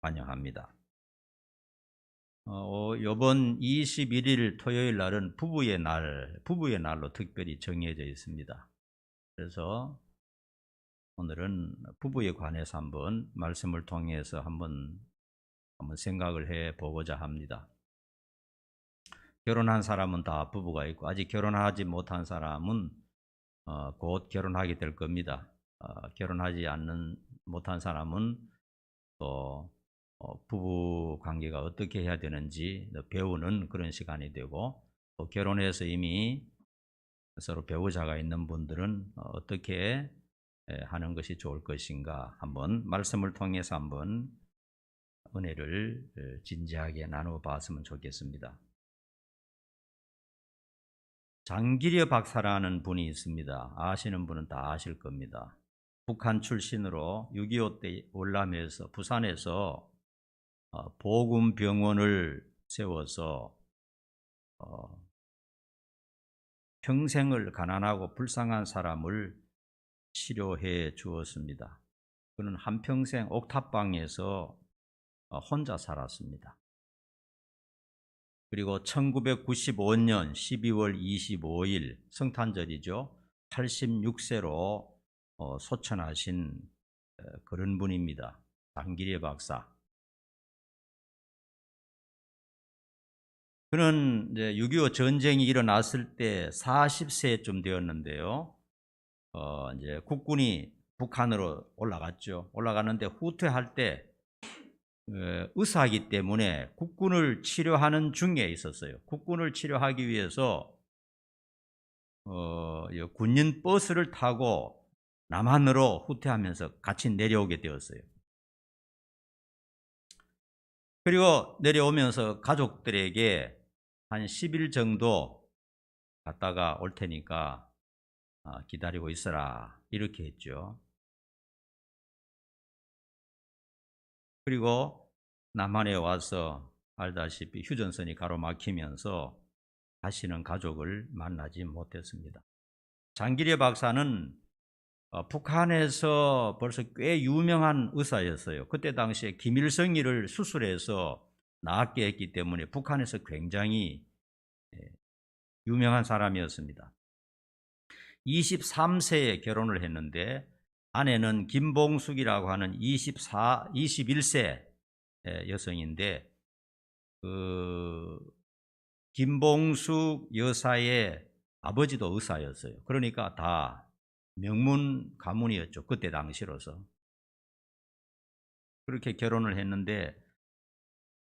환영합니다. 이번 21일 토요일 날은 부부의 날로 특별히 정해져 있습니다. 그래서 오늘은 부부에 관해서 한번 말씀을 통해서 한번 생각을 해 보고자 합니다. 결혼한 사람은 다 부부가 있고, 아직 결혼하지 못한 사람은 곧 결혼하게 될 겁니다. 결혼하지 못한 사람은 또 부부 관계가 어떻게 해야 되는지 배우는 그런 시간이 되고, 또 결혼해서 이미 서로 배우자가 있는 분들은 어떻게 하는 것이 좋을 것인가, 한번 말씀을 통해서 한번 은혜를 진지하게 나누어 봤으면 좋겠습니다. 장기려 박사라는 분이 있습니다. 아시는 분은 다 아실 겁니다. 북한 출신으로 6.25 때 월남에서, 부산에서 보금병원을 세워서 평생을 가난하고 불쌍한 사람을 치료해 주었습니다. 그는 한평생 옥탑방에서 혼자 살았습니다. 그리고 1995년 12월 25일 성탄절이죠. 86세로 소천하신 그런 분입니다. 장기려 박사. 그는 이제 6.25 전쟁이 일어났을 때 40세쯤 되었는데요. 이제 국군이 북한으로 올라갔죠. 올라가는데 후퇴할 때 의사이기 때문에 국군을 치료하는 중에 있었어요. 국군을 치료하기 위해서 군인 버스를 타고 남한으로 후퇴하면서 같이 내려오게 되었어요. 그리고 내려오면서 가족들에게 한 10일 정도 갔다가 올 테니까 기다리고 있어라, 이렇게 했죠. 그리고 남한에 와서 알다시피 휴전선이 가로막히면서 다시는 가족을 만나지 못했습니다. 장기려 박사는 북한에서 벌써 꽤 유명한 의사였어요. 그때 당시에 김일성이를 수술해서 낫게 했기 때문에 북한에서 굉장히 유명한 사람이었습니다. 23세에 결혼을 했는데, 아내는 김봉숙이라고 하는 21세 여성인데, 그 김봉숙 여사의 아버지도 의사였어요. 그러니까 다 명문 가문이었죠. 그때 당시로서. 그렇게 결혼을 했는데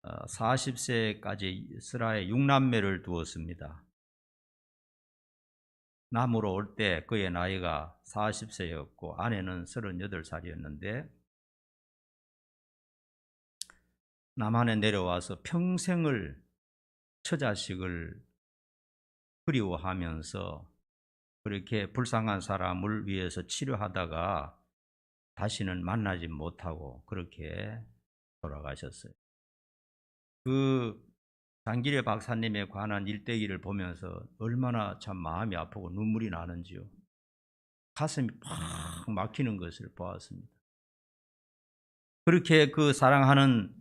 40세까지 스라에 6남매를 두었습니다. 남으로 올 때 그의 나이가 40세였고 아내는 38살이었는데 남한에 내려와서 평생을 처자식을 그리워하면서 그렇게 불쌍한 사람을 위해서 치료하다가 다시는 만나지 못하고 그렇게 돌아가셨어요. 그 장기려 박사님에 관한 일대기를 보면서 얼마나 참 마음이 아프고 눈물이 나는지요. 가슴이 팍 막히는 것을 보았습니다. 그렇게 그 사랑하는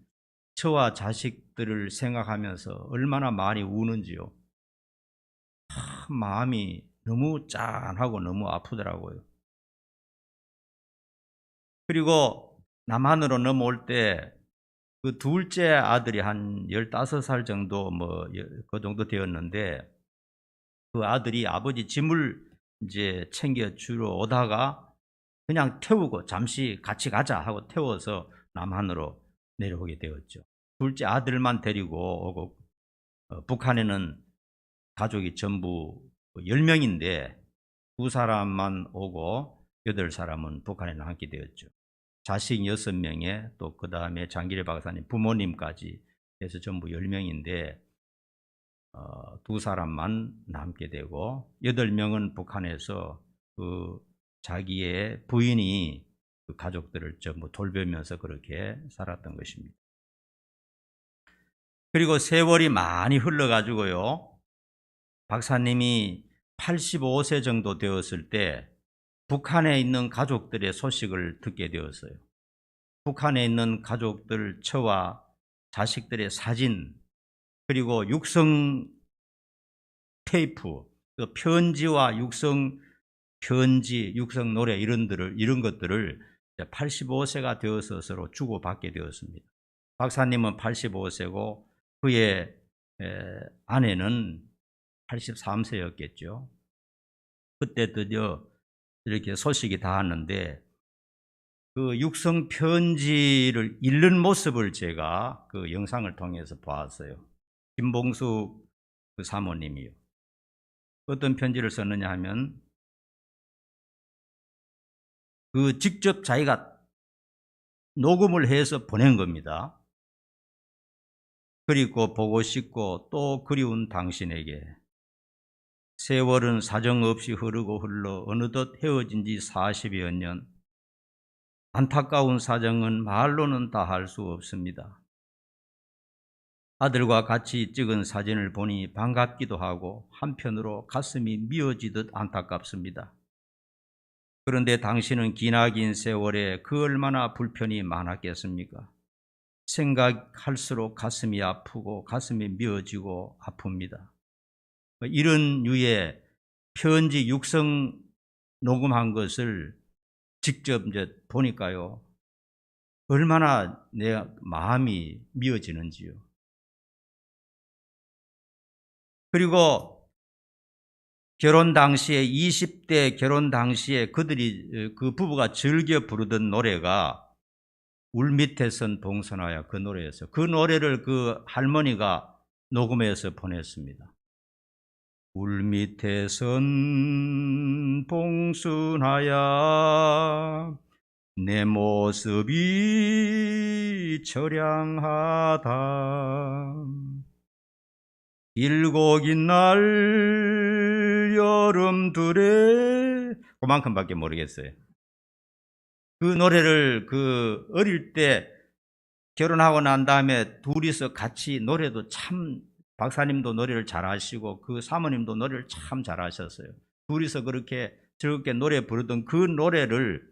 저와 자식들을 생각하면서 얼마나 많이 우는지요. 마음이 너무 짠하고 너무 아프더라고요. 그리고 남한으로 넘어올 때 그 둘째 아들이 한 15살 정도 그 정도 되었는데, 그 아들이 아버지 짐을 이제 챙겨 주러 오다가 그냥 태우고 잠시 같이 가자 하고 태워서 남한으로 내려오게 되었죠. 둘째 아들만 데리고 오고, 북한에는 가족이 전부 10명인데 2사람만 오고 8사람은 북한에 남게 되었죠. 자식 6명에 또 그 다음에 장기려 박사님 부모님까지 해서 전부 10명인데 2사람만 남게 되고 8명은 북한에서 그 자기의 부인이 그 가족들을 전부 돌보면서 그렇게 살았던 것입니다. 그리고 세월이 많이 흘러가지고요, 박사님이 85세 정도 되었을 때 북한에 있는 가족들의 소식을 듣게 되었어요. 북한에 있는 가족들 처와 자식들의 사진, 그리고 육성 테이프, 그 편지와 육성 편지, 육성 노래 이런 것들을 85세가 되어서 서로 주고받게 되었습니다. 박사님은 85세고 그의 아내는 83세였겠죠. 그때 드디어 이렇게 소식이 닿았는데 그 육성 편지를 읽는 모습을 제가 그 영상을 통해서 보았어요. 김봉수 그 사모님이요. 어떤 편지를 썼느냐 하면 그 직접 자기가 녹음을 해서 보낸 겁니다. 그리고 보고 싶고 또 그리운 당신에게 세월은 사정없이 흐르고 흘러 어느덧 헤어진 지 40여 년. 안타까운 사정은 말로는 다 할 수 없습니다. 아들과 같이 찍은 사진을 보니 반갑기도 하고 한편으로 가슴이 미어지듯 안타깝습니다. 그런데 당신은 기나긴 세월에 그 얼마나 불편이 많았겠습니까? 생각할수록 가슴이 아프고 가슴이 미어지고 아픕니다. 이런 류의 편지 육성 녹음한 것을 직접 이제 보니까요, 얼마나 내 마음이 미어지는지요. 그리고 결혼 당시에 20대 결혼 당시에 그들이 그 부부가 즐겨 부르던 노래가 울밑에선 봉선하여 그 노래였어요. 그 노래를 그 할머니가 녹음해서 보냈습니다. 울밑에선 봉순하야 내 모습이 처량하다. 길고 긴 날 여름들에 그만큼밖에 모르겠어요. 그 노래를 그 어릴 때 결혼하고 난 다음에 둘이서 같이 노래도 참, 박사님도 노래를 잘하시고 그 사모님도 노래를 참 잘하셨어요. 둘이서 그렇게 즐겁게 노래 부르던 그 노래를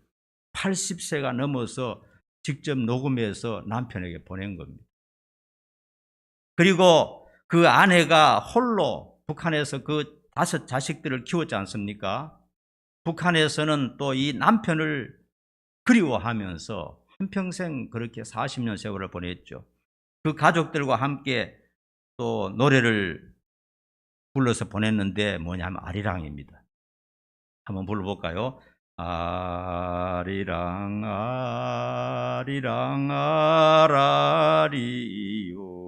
80세가 넘어서 직접 녹음해서 남편에게 보낸 겁니다. 그리고 그 아내가 홀로 북한에서 그 5 자식들을 키웠지 않습니까? 북한에서는 또 이 남편을 그리워하면서 한평생 그렇게 40년 세월을 보냈죠. 그 가족들과 함께 또 노래를 불러서 보냈는데 뭐냐면 아리랑입니다. 한번 불러볼까요? 아리랑 아리랑 아라리요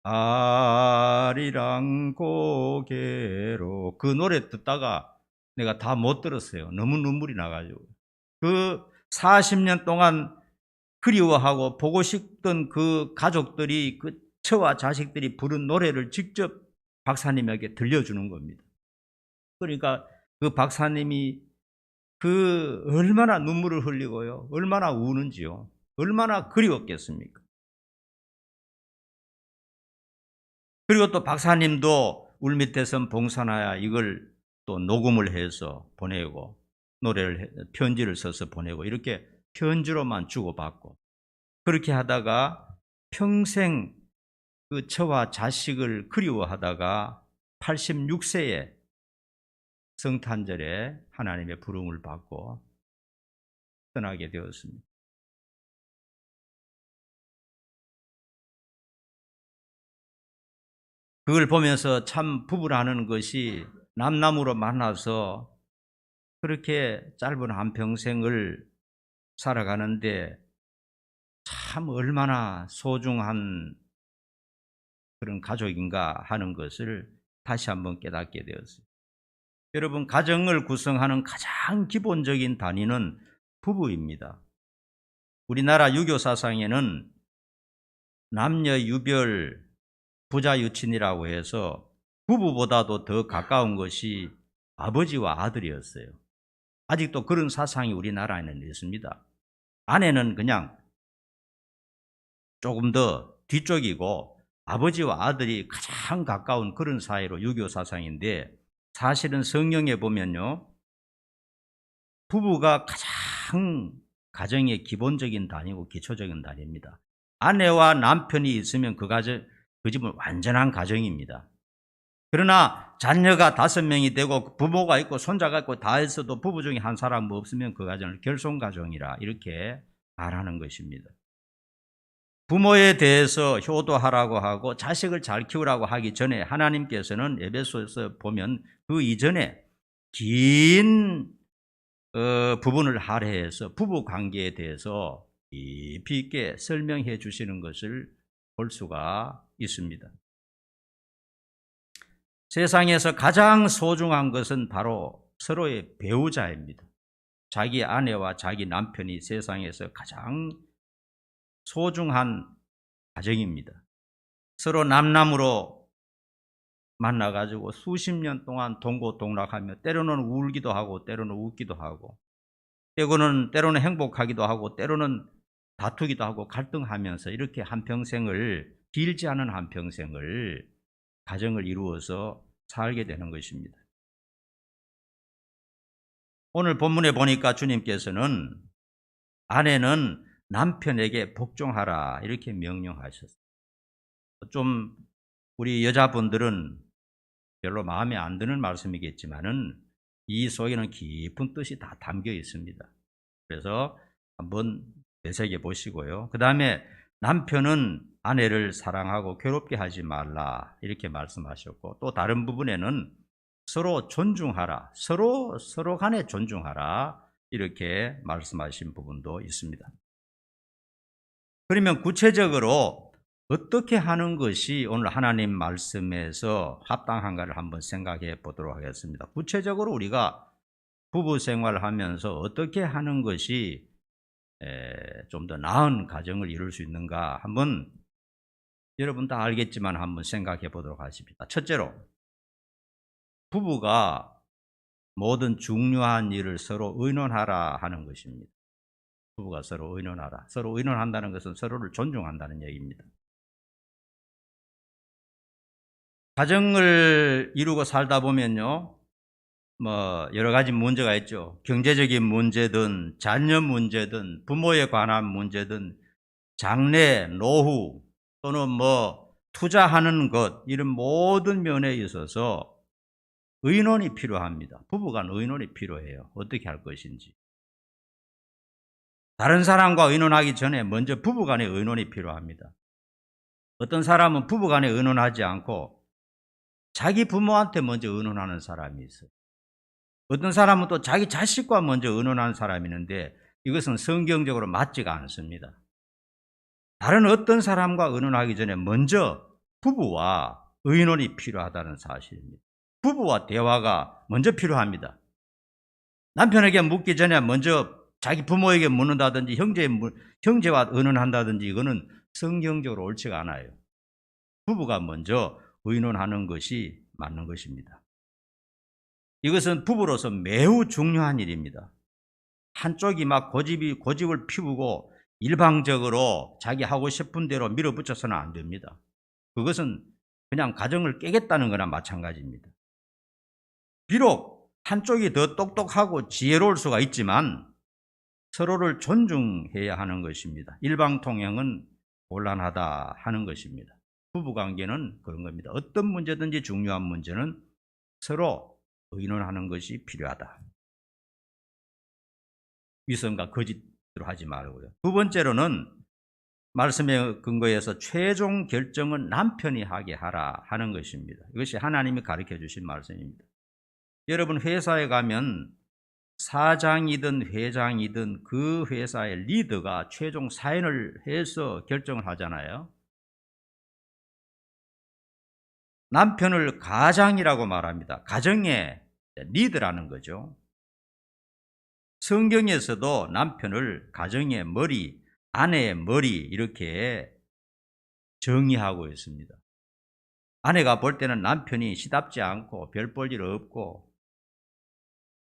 아리랑 고개로. 그 노래 듣다가 내가 다 못 들었어요. 너무 눈물이 나가지고. 그 40년 동안 그리워하고 보고 싶던 그 가족들이, 그 처와 자식들이 부른 노래를 직접 박사님에게 들려주는 겁니다. 그러니까 그 박사님이 그 얼마나 눈물을 흘리고요, 얼마나 우는지요, 얼마나 그리웠겠습니까? 그리고 또 박사님도 울밑에선 봉선하야 이걸 또 녹음을 해서 보내고 편지를 써서 보내고 이렇게 편지로만 주고받고 그렇게 하다가 평생 그 처와 자식을 그리워하다가 86세에 성탄절에 하나님의 부름을 받고 떠나게 되었습니다. 그걸 보면서 참 부부라는 것이 남남으로 만나서 그렇게 짧은 한평생을 살아가는데 참 얼마나 소중한 그런 가족인가 하는 것을 다시 한번 깨닫게 되었어요. 여러분, 가정을 구성하는 가장 기본적인 단위는 부부입니다. 우리나라 유교 사상에는 남녀 유별 부자유친이라고 해서 부부보다도 더 가까운 것이 아버지와 아들이었어요. 아직도 그런 사상이 우리나라에는 있습니다. 아내는 그냥 조금 더 뒤쪽이고 아버지와 아들이 가장 가까운 그런 사이로 유교 사상인데, 사실은 성경에 보면요, 부부가 가장 가정의 기본적인 단위고 기초적인 단위입니다. 아내와 남편이 있으면 그 집은 완전한 가정입니다. 그러나 자녀가 5명이 되고 부모가 있고 손자가 있고 다 있어도 부부 중에 한 사람 없으면 그 가정을 결손가정이라 이렇게 말하는 것입니다. 부모에 대해서 효도하라고 하고 자식을 잘 키우라고 하기 전에 하나님께서는 에베소에서 보면 그 이전에 긴 부분을 할애해서 부부 관계에 대해서 깊이 있게 설명해 주시는 것을 볼 수가 있습니다. 세상에서 가장 소중한 것은 바로 서로의 배우자입니다. 자기 아내와 자기 남편이 세상에서 가장 소중한 가정입니다. 서로 남남으로 만나가지고 수십 년 동안 동고동락하며 때로는 울기도 하고 때로는 웃기도 하고 때로는 행복하기도 하고 때로는 다투기도 하고 갈등하면서 이렇게 한평생을 길지 않은 한평생을 가정을 이루어서 살게 되는 것입니다. 오늘 본문에 보니까 주님께서는 아내는 남편에게 복종하라 이렇게 명령하셨어요. 좀 우리 여자분들은 별로 마음에 안 드는 말씀이겠지만은 이 속에는 깊은 뜻이 다 담겨 있습니다. 그래서 한번 되새겨 보시고요. 그 다음에 남편은 아내를 사랑하고 괴롭게 하지 말라 이렇게 말씀하셨고 또 다른 부분에는 서로 존중하라, 서로 간에 존중하라 이렇게 말씀하신 부분도 있습니다. 그러면 구체적으로 어떻게 하는 것이 오늘 하나님 말씀에서 합당한가를 한번 생각해 보도록 하겠습니다. 구체적으로 우리가 부부 생활하면서 어떻게 하는 것이 좀 더 나은 가정을 이룰 수 있는가 한번 여러분 다 알겠지만 한번 생각해 보도록 하십니다. 첫째로 부부가 모든 중요한 일을 서로 의논하라 하는 것입니다. 부부가 서로 의논하라. 서로 의논한다는 것은 서로를 존중한다는 얘기입니다. 가정을 이루고 살다 보면요, 여러 가지 문제가 있죠. 경제적인 문제든, 자녀 문제든, 부모에 관한 문제든, 장래, 노후, 또는 투자하는 것, 이런 모든 면에 있어서 의논이 필요합니다. 부부간 의논이 필요해요. 어떻게 할 것인지. 다른 사람과 의논하기 전에 먼저 부부간의 의논이 필요합니다. 어떤 사람은 부부간에 의논하지 않고 자기 부모한테 먼저 의논하는 사람이 있어요. 어떤 사람은 또 자기 자식과 먼저 의논하는 사람이 있는데 이것은 성경적으로 맞지가 않습니다. 다른 어떤 사람과 의논하기 전에 먼저 부부와 의논이 필요하다는 사실입니다. 부부와 대화가 먼저 필요합니다. 남편에게 묻기 전에 먼저 자기 부모에게 묻는다든지 형제와 의논한다든지 이거는 성경적으로 옳지가 않아요. 부부가 먼저 의논하는 것이 맞는 것입니다. 이것은 부부로서 매우 중요한 일입니다. 한쪽이 막 고집을 피우고 일방적으로 자기 하고 싶은 대로 밀어붙여서는 안 됩니다. 그것은 그냥 가정을 깨겠다는 거나 마찬가지입니다. 비록 한쪽이 더 똑똑하고 지혜로울 수가 있지만 서로를 존중해야 하는 것입니다. 일방통행은 곤란하다 하는 것입니다. 부부관계는 그런 겁니다. 어떤 문제든지 중요한 문제는 서로 의논하는 것이 필요하다. 위선과 거짓으로 하지 말고요. 두 번째로는 말씀에 근거해서 최종 결정은 남편이 하게 하라 하는 것입니다. 이것이 하나님이 가르쳐 주신 말씀입니다. 여러분 회사에 가면 사장이든 회장이든 그 회사의 리더가 최종 사인을 해서 결정을 하잖아요. 남편을 가장이라고 말합니다. 가정의 리더라는 거죠. 성경에서도 남편을 가정의 머리, 아내의 머리 이렇게 정의하고 있습니다. 아내가 볼 때는 남편이 시답지 않고 별 볼 일 없고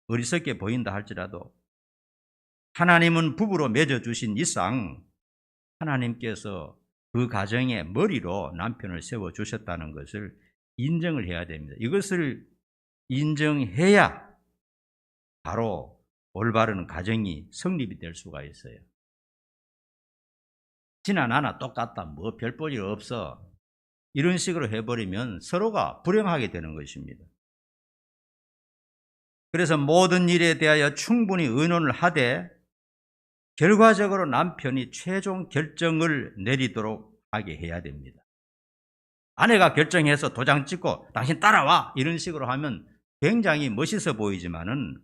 어리석게 보인다 할지라도 하나님은 부부로 맺어주신 이상 하나님께서 그 가정의 머리로 남편을 세워주셨다는 것을 인정을 해야 됩니다. 이것을 인정해야 바로 올바른 가정이 성립이 될 수가 있어요. 지나 나나 똑같다, 뭐 별 볼 일 없어, 이런 식으로 해버리면 서로가 불행하게 되는 것입니다. 그래서 모든 일에 대하여 충분히 의논을 하되 결과적으로 남편이 최종 결정을 내리도록 하게 해야 됩니다. 아내가 결정해서 도장 찍고 당신 따라와 이런 식으로 하면 굉장히 멋있어 보이지만은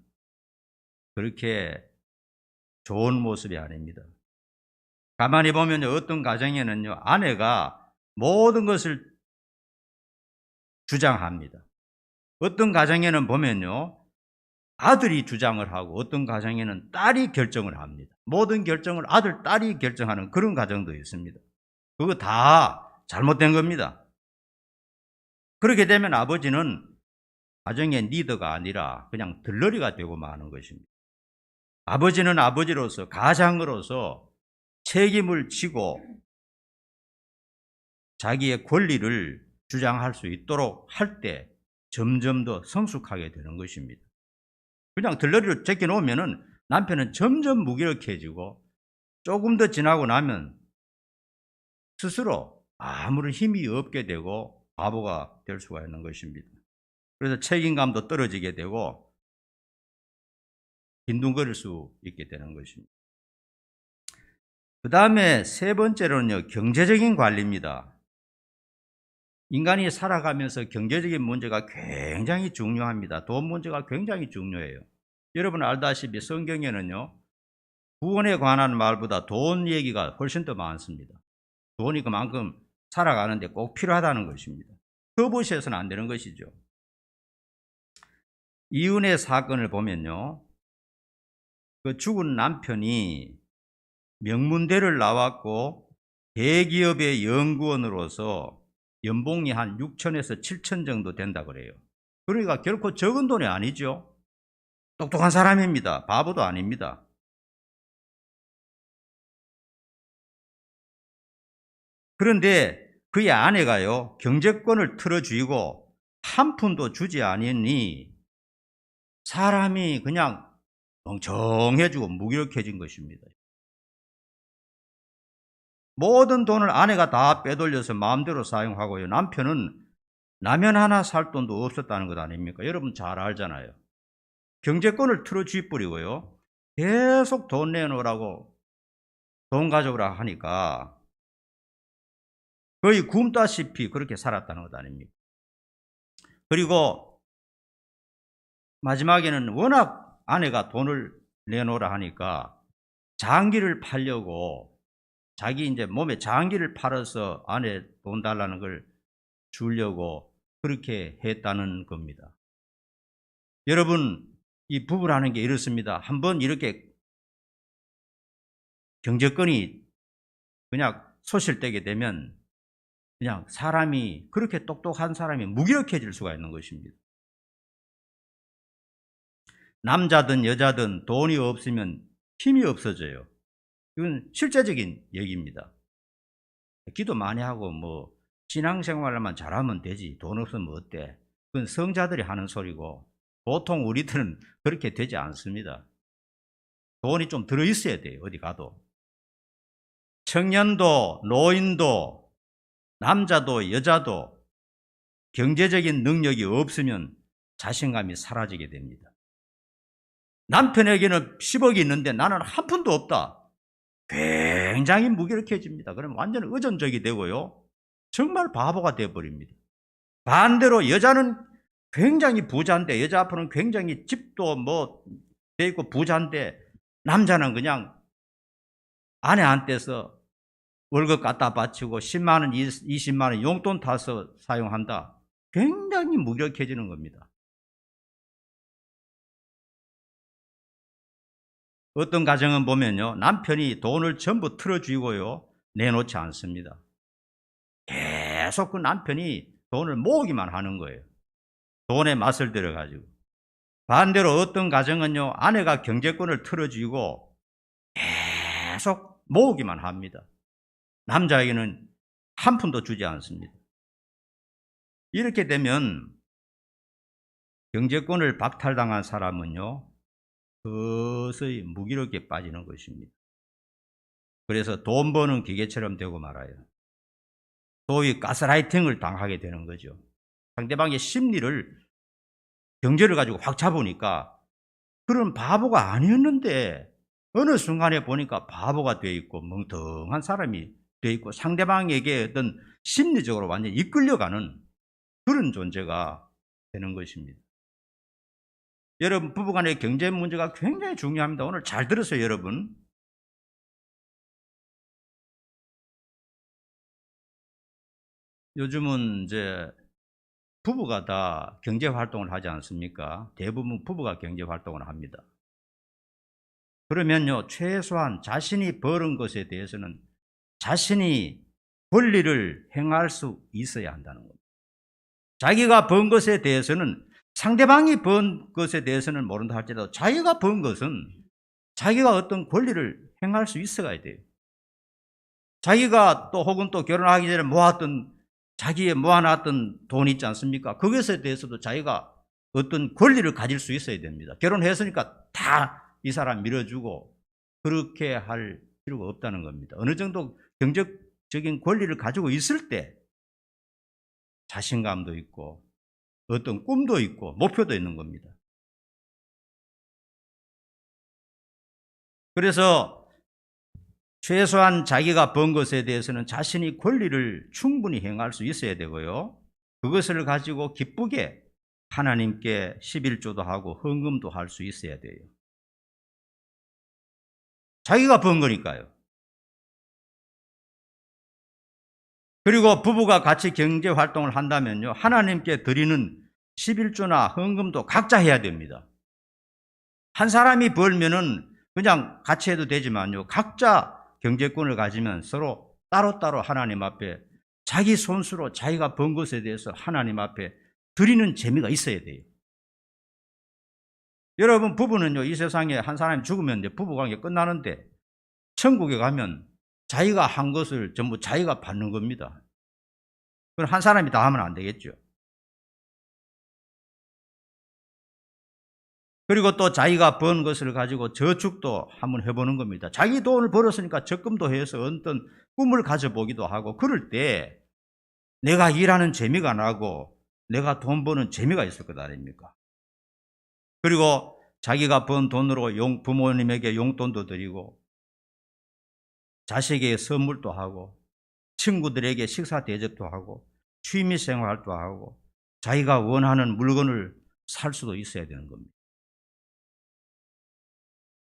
그렇게 좋은 모습이 아닙니다. 가만히 보면 어떤 가정에는요, 아내가 모든 것을 주장합니다. 어떤 가정에는 보면요, 아들이 주장을 하고 어떤 가정에는 딸이 결정을 합니다. 모든 결정을 아들, 딸이 결정하는 그런 가정도 있습니다. 그거 다 잘못된 겁니다. 그렇게 되면 아버지는 가정의 리더가 아니라 그냥 들러리가 되고 마는 것입니다. 아버지는 아버지로서, 가장으로서 책임을 지고 자기의 권리를 주장할 수 있도록 할 때 점점 더 성숙하게 되는 것입니다. 그냥 들러리로 제껴놓으면 남편은 점점 무기력해지고 조금 더 지나고 나면 스스로 아무런 힘이 없게 되고 바보가 될 수가 있는 것입니다. 그래서 책임감도 떨어지게 되고 빈둥거릴 수 있게 되는 것입니다. 그 다음에 세 번째로는요, 경제적인 관리입니다. 인간이 살아가면서 경제적인 문제가 굉장히 중요합니다. 돈 문제가 굉장히 중요해요. 여러분 알다시피 성경에는요, 구원에 관한 말보다 돈 얘기가 훨씬 더 많습니다. 돈이 그만큼 살아가는데 꼭 필요하다는 것입니다. 거부시해서는 안 되는 것이죠. 이은혜 사건을 보면요, 그 죽은 남편이 명문대를 나왔고 대기업의 연구원으로서 연봉이 한 6천에서 7천 정도 된다 그래요. 그러니까 결코 적은 돈이 아니죠. 똑똑한 사람입니다. 바보도 아닙니다. 그런데 그의 아내가요, 경제권을 틀어쥐고 한 푼도 주지 않으니 사람이 그냥 멍청해지고 무기력해진 것입니다. 모든 돈을 아내가 다 빼돌려서 마음대로 사용하고요, 남편은 라면 하나 살 돈도 없었다는 것 아닙니까? 여러분 잘 알잖아요. 경제권을 틀어쥐버리고요, 계속 돈 내놓으라고, 돈 가져오라 하니까 거의 굶다시피 그렇게 살았다는 것 아닙니까? 그리고 마지막에는 워낙 아내가 돈을 내놓으라 하니까 장기를 팔려고, 자기 이제 몸에 장기를 팔아서 아내 돈 달라는 걸 주려고 그렇게 했다는 겁니다. 여러분, 이 부부라는 게 이렇습니다. 한번 이렇게 경제권이 그냥 소실되게 되면 그냥 사람이, 그렇게 똑똑한 사람이 무기력해질 수가 있는 것입니다. 남자든 여자든 돈이 없으면 힘이 없어져요. 이건 실제적인 얘기입니다. 기도 많이 하고 뭐 신앙생활만 잘하면 되지, 돈 없으면 어때? 그건 성자들이 하는 소리고 보통 우리들은 그렇게 되지 않습니다. 돈이 좀 들어있어야 돼요, 어디 가도. 청년도 노인도 남자도 여자도 경제적인 능력이 없으면 자신감이 사라지게 됩니다. 남편에게는 10억이 있는데 나는 한 푼도 없다, 굉장히 무기력해집니다. 그러면 완전 의존적이 되고요, 정말 바보가 되어버립니다. 반대로 여자는 굉장히 부자인데, 여자 앞으로는 굉장히 집도 뭐 돼 있고 부자인데, 남자는 그냥 아내한테서 월급 갖다 바치고 10만 원, 20만 원 용돈 타서 사용한다. 굉장히 무기력해지는 겁니다. 어떤 가정은 보면요, 남편이 돈을 전부 틀어주고요, 내놓지 않습니다. 계속 그 남편이 돈을 모으기만 하는 거예요. 돈에 맛을 들여가지고. 반대로 어떤 가정은요, 아내가 경제권을 틀어주고 계속 모으기만 합니다. 남자에게는 한 푼도 주지 않습니다. 이렇게 되면 경제권을 박탈당한 사람은요, 그 서서히 무기력에 빠지는 것입니다. 그래서 돈 버는 기계처럼 되고 말아요. 소위 가스라이팅을 당하게 되는 거죠. 상대방의 심리를, 경제를 가지고 확 잡으니까 그런 바보가 아니었는데 어느 순간에 보니까 바보가 되어 있고 멍텅한 사람이 되어 있고 상대방에게 어떤 심리적으로 완전히 이끌려가는 그런 존재가 되는 것입니다. 여러분, 부부간의 경제 문제가 굉장히 중요합니다. 오늘 잘 들으세요, 여러분. 요즘은 이제 부부가 다 경제 활동을 하지 않습니까? 대부분 부부가 경제 활동을 합니다. 그러면요, 최소한 자신이 벌은 것에 대해서는 자신이 권리를 행할 수 있어야 한다는 겁니다. 자기가 번 것에 대해서는, 상대방이 번 것에 대해서는 모른다 할지라도 자기가 번 것은 자기가 어떤 권리를 행할 수 있어야 돼요. 자기가 또 혹은 또 결혼하기 전에 모았던, 자기의 모아놨던 돈 있지 않습니까? 그것에 대해서도 자기가 어떤 권리를 가질 수 있어야 됩니다. 결혼했으니까 다 이 사람 밀어주고 그렇게 할 필요가 없다는 겁니다. 어느 정도 경제적인 권리를 가지고 있을 때 자신감도 있고 어떤 꿈도 있고 목표도 있는 겁니다. 그래서 최소한 자기가 번 것에 대해서는 자신이 권리를 충분히 행할 수 있어야 되고요. 그것을 가지고 기쁘게 하나님께 11조도 하고 헌금도 할 수 있어야 돼요. 자기가 번 거니까요. 그리고 부부가 같이 경제 활동을 한다면요, 하나님께 드리는 11조나 헌금도 각자 해야 됩니다. 한 사람이 벌면은 그냥 같이 해도 되지만요, 각자 경제권을 가지면 서로 따로따로 하나님 앞에 자기 손수로 자기가 번 것에 대해서 하나님 앞에 드리는 재미가 있어야 돼요. 여러분, 부부는요, 이 세상에 한 사람이 죽으면 이제 부부관계 끝나는데 천국에 가면 자기가 한 것을 전부 자기가 받는 겁니다. 그럼 한 사람이 다 하면 안 되겠죠. 그리고 또 자기가 번 것을 가지고 저축도 한번 해보는 겁니다. 자기 돈을 벌었으니까 적금도 해서 어떤 꿈을 가져보기도 하고, 그럴 때 내가 일하는 재미가 나고 내가 돈 버는 재미가 있을 것 아닙니까? 그리고 자기가 번 돈으로 부모님에게 용돈도 드리고 자식에게 선물도 하고 친구들에게 식사 대접도 하고 취미 생활도 하고 자기가 원하는 물건을 살 수도 있어야 되는 겁니다.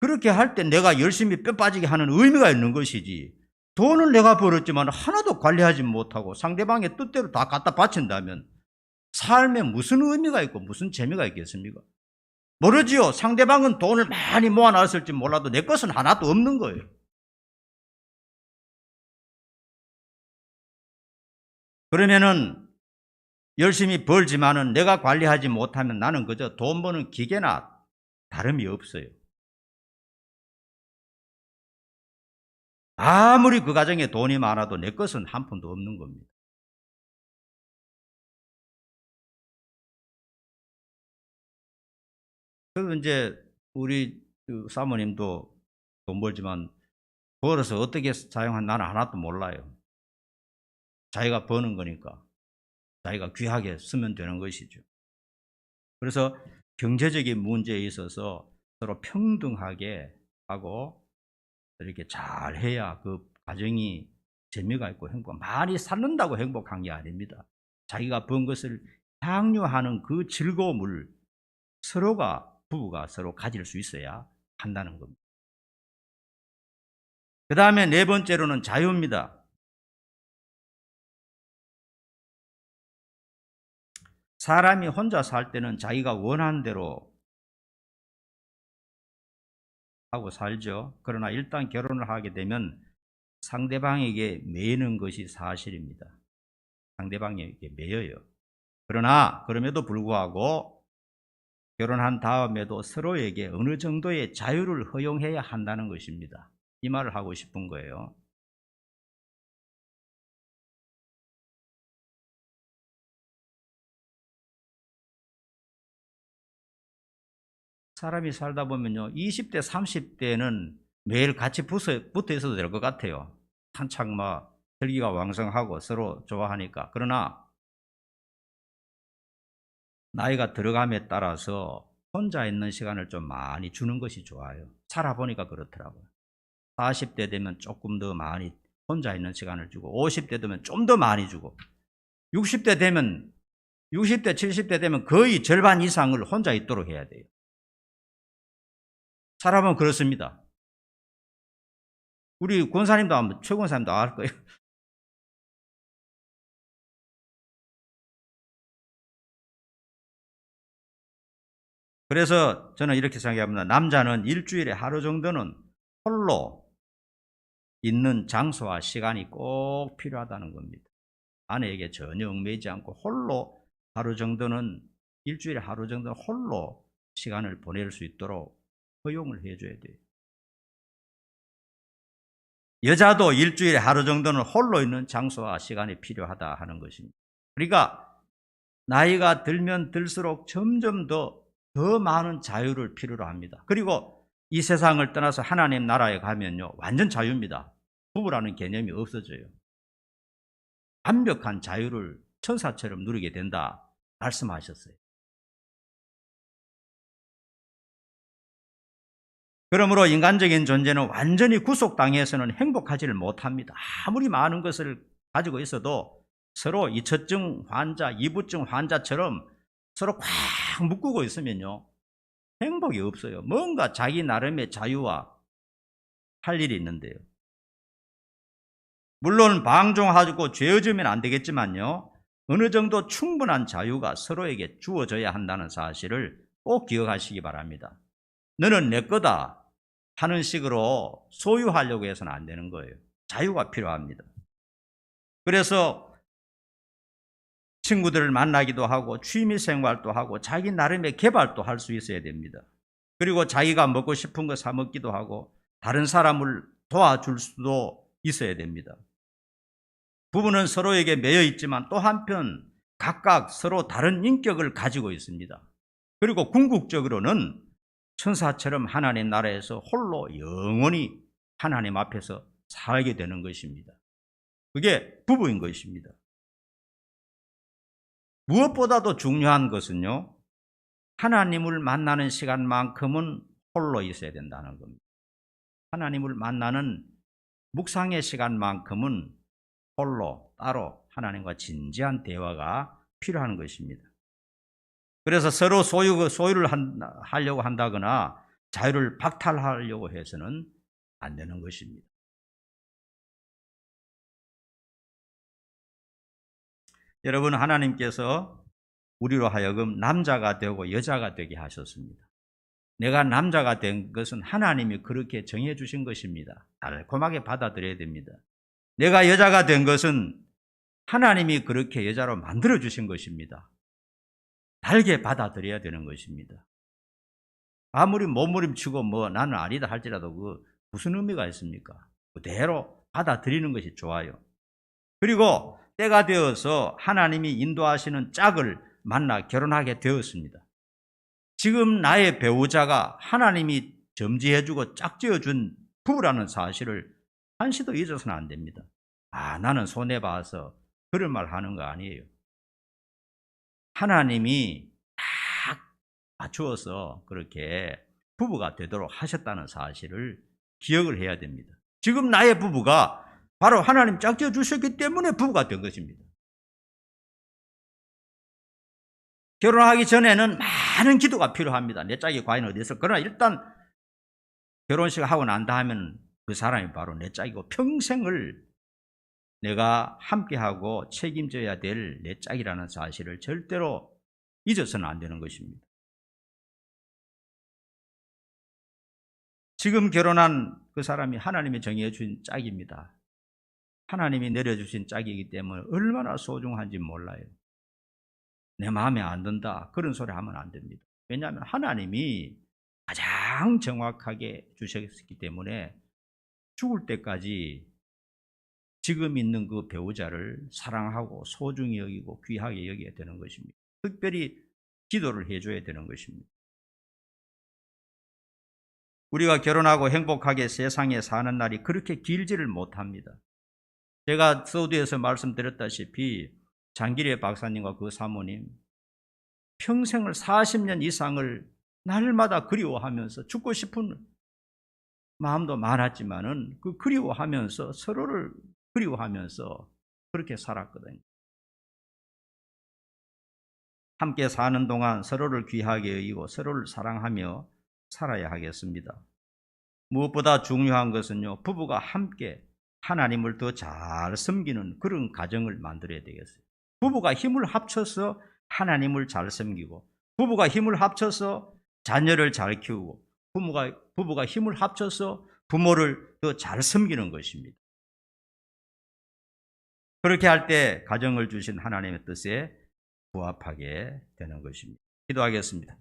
그렇게 할 때 내가 열심히 뼈 빠지게 하는 의미가 있는 것이지, 돈을 내가 벌었지만 하나도 관리하지 못하고 상대방의 뜻대로 다 갖다 바친다면 삶에 무슨 의미가 있고 무슨 재미가 있겠습니까? 모르지요. 상대방은 돈을 많이 모아놨을지 몰라도 내 것은 하나도 없는 거예요. 그러면은 열심히 벌지만은 내가 관리하지 못하면 나는 그저 돈 버는 기계나 다름이 없어요. 아무리 그 가정에 돈이 많아도 내 것은 한 푼도 없는 겁니다. 그래서 이제 우리 그 사모님도 돈 벌지만 벌어서 어떻게 사용한 나는 하나도 몰라요. 자기가 버는 거니까 자기가 귀하게 쓰면 되는 것이죠. 그래서 경제적인 문제에 있어서 서로 평등하게 하고 이렇게 잘 해야 그 가정이 재미가 있고 행복, 많이 살는다고 행복한 게 아닙니다. 자기가 번 것을 향유하는 그 즐거움을 부부가 서로 가질 수 있어야 한다는 겁니다. 그 다음에 네 번째로는 자유입니다. 사람이 혼자 살 때는 자기가 원하는 대로 하고 살죠. 그러나 일단 결혼을 하게 되면 상대방에게 매이는 것이 사실입니다. 상대방에게 매여요. 그러나 그럼에도 불구하고 결혼한 다음에도 서로에게 어느 정도의 자유를 허용해야 한다는 것입니다. 이 말을 하고 싶은 거예요. 사람이 살다 보면요, 20대, 30대는 매일 같이 붙어 있어도 될 것 같아요. 한창 막 혈기가 왕성하고 서로 좋아하니까. 그러나 나이가 들어감에 따라서 혼자 있는 시간을 좀 많이 주는 것이 좋아요. 살아보니까 그렇더라고요. 40대 되면 조금 더 많이 혼자 있는 시간을 주고, 50대 되면 좀 더 많이 주고, 60대 되면 60대, 70대 되면 거의 절반 이상을 혼자 있도록 해야 돼요. 살아보면 그렇습니다. 우리 권사님도 아마 최 권사님도 알 거예요. 그래서 저는 이렇게 생각합니다. 남자는 일주일에 하루 정도는 홀로 있는 장소와 시간이 꼭 필요하다는 겁니다. 아내에게 전혀 얽매이지 않고 홀로 하루 정도는, 일주일에 하루 정도는 홀로 시간을 보낼 수 있도록 허용을 해줘야 돼요. 여자도 일주일에 하루 정도는 홀로 있는 장소와 시간이 필요하다 하는 것입니다. 그러니까 나이가 들면 들수록 점점 더 많은 자유를 필요로 합니다. 그리고 이 세상을 떠나서 하나님 나라에 가면요, 완전 자유입니다. 부부라는 개념이 없어져요. 완벽한 자유를 천사처럼 누리게 된다 말씀하셨어요. 그러므로 인간적인 존재는 완전히 구속당해서는 행복하지를 못합니다. 아무리 많은 것을 가지고 있어도 서로 이처증 환자, 이부증 환자처럼 서로 꽉 묶고 있으면요, 행복이 없어요. 뭔가 자기 나름의 자유와 할 일이 있는데요. 물론 방종하고 죄어지면 안 되겠지만요, 어느 정도 충분한 자유가 서로에게 주어져야 한다는 사실을 꼭 기억하시기 바랍니다. 너는 내 거다 하는 식으로 소유하려고 해서는 안 되는 거예요. 자유가 필요합니다. 그래서 친구들을 만나기도 하고 취미 생활도 하고 자기 나름의 개발도 할 수 있어야 됩니다. 그리고 자기가 먹고 싶은 거 사 먹기도 하고 다른 사람을 도와줄 수도 있어야 됩니다. 부부는 서로에게 매여 있지만 또 한편 각각 서로 다른 인격을 가지고 있습니다. 그리고 궁극적으로는 천사처럼 하나님 나라에서 홀로 영원히 하나님 앞에서 살게 되는 것입니다. 그게 부부인 것입니다. 무엇보다도 중요한 것은요, 하나님을 만나는 시간만큼은 홀로 있어야 된다는 겁니다. 하나님을 만나는 묵상의 시간만큼은 홀로 따로 하나님과 진지한 대화가 필요한 것입니다. 그래서 서로 소유를 하려고 한다거나 자유를 박탈하려고 해서는 안 되는 것입니다. 여러분, 하나님께서 우리로 하여금 남자가 되고 여자가 되게 하셨습니다. 내가 남자가 된 것은 하나님이 그렇게 정해 주신 것입니다. 달콤하게 받아들여야 됩니다. 내가 여자가 된 것은 하나님이 그렇게 여자로 만들어 주신 것입니다. 달게 받아들여야 되는 것입니다. 아무리 몸부림치고 나는 아니다 할지라도 그 무슨 의미가 있습니까? 그대로 받아들이는 것이 좋아요. 그리고 때가 되어서 하나님이 인도하시는 짝을 만나 결혼하게 되었습니다. 지금 나의 배우자가 하나님이 점지해주고 짝지어준 부부라는 사실을 한시도 잊어서는 안 됩니다. 나는 손해봐서 그런 말 하는 거 아니에요. 하나님이 딱 맞추어서 그렇게 부부가 되도록 하셨다는 사실을 기억을 해야 됩니다. 지금 나의 부부가 바로 하나님 짝지어 주셨기 때문에 부부가 된 것입니다. 결혼하기 전에는 많은 기도가 필요합니다. 내 짝이 과연 어디 있을까? 그러나 일단 결혼식을 하고 난 다음에는 그 사람이 바로 내 짝이고 평생을 내가 함께하고 책임져야 될 내 짝이라는 사실을 절대로 잊어서는 안 되는 것입니다. 지금 결혼한 그 사람이 하나님이 정해 주신 짝입니다. 하나님이 내려주신 짝이기 때문에 얼마나 소중한지 몰라요. 내 마음에 안 든다, 그런 소리 하면 안 됩니다. 왜냐하면 하나님이 가장 정확하게 주셨기 때문에 죽을 때까지 지금 있는 그 배우자를 사랑하고 소중히 여기고 귀하게 여겨야 되는 것입니다. 특별히 기도를 해줘야 되는 것입니다. 우리가 결혼하고 행복하게 세상에 사는 날이 그렇게 길지를 못합니다. 제가 서두에서 말씀드렸다시피 장기래 박사님과 그 사모님 평생을 40년 이상을 날마다 그리워하면서 죽고 싶은 마음도 많았지만은 그 그리워하면서 서로를 그리워하면서 그렇게 살았거든요. 함께 사는 동안 서로를 귀하게 여기고 서로를 사랑하며 살아야 하겠습니다. 무엇보다 중요한 것은요, 부부가 함께 하나님을 더 잘 섬기는 그런 가정을 만들어야 되겠어요. 부부가 힘을 합쳐서 하나님을 잘 섬기고, 부부가 힘을 합쳐서 자녀를 잘 키우고, 부부가 힘을 합쳐서 부모를 더 잘 섬기는 것입니다. 그렇게 할 때 가정을 주신 하나님의 뜻에 부합하게 되는 것입니다. 기도하겠습니다.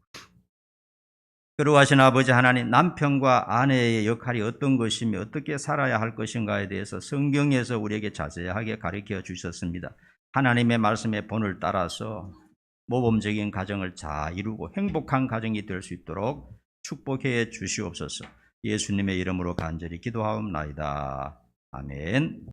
거룩하신 아버지 하나님, 남편과 아내의 역할이 어떤 것이며 어떻게 살아야 할 것인가에 대해서 성경에서 우리에게 자세하게 가르쳐 주셨습니다. 하나님의 말씀의 본을 따라서 모범적인 가정을 잘 이루고 행복한 가정이 될 수 있도록 축복해 주시옵소서. 예수님의 이름으로 간절히 기도하옵나이다. 아멘.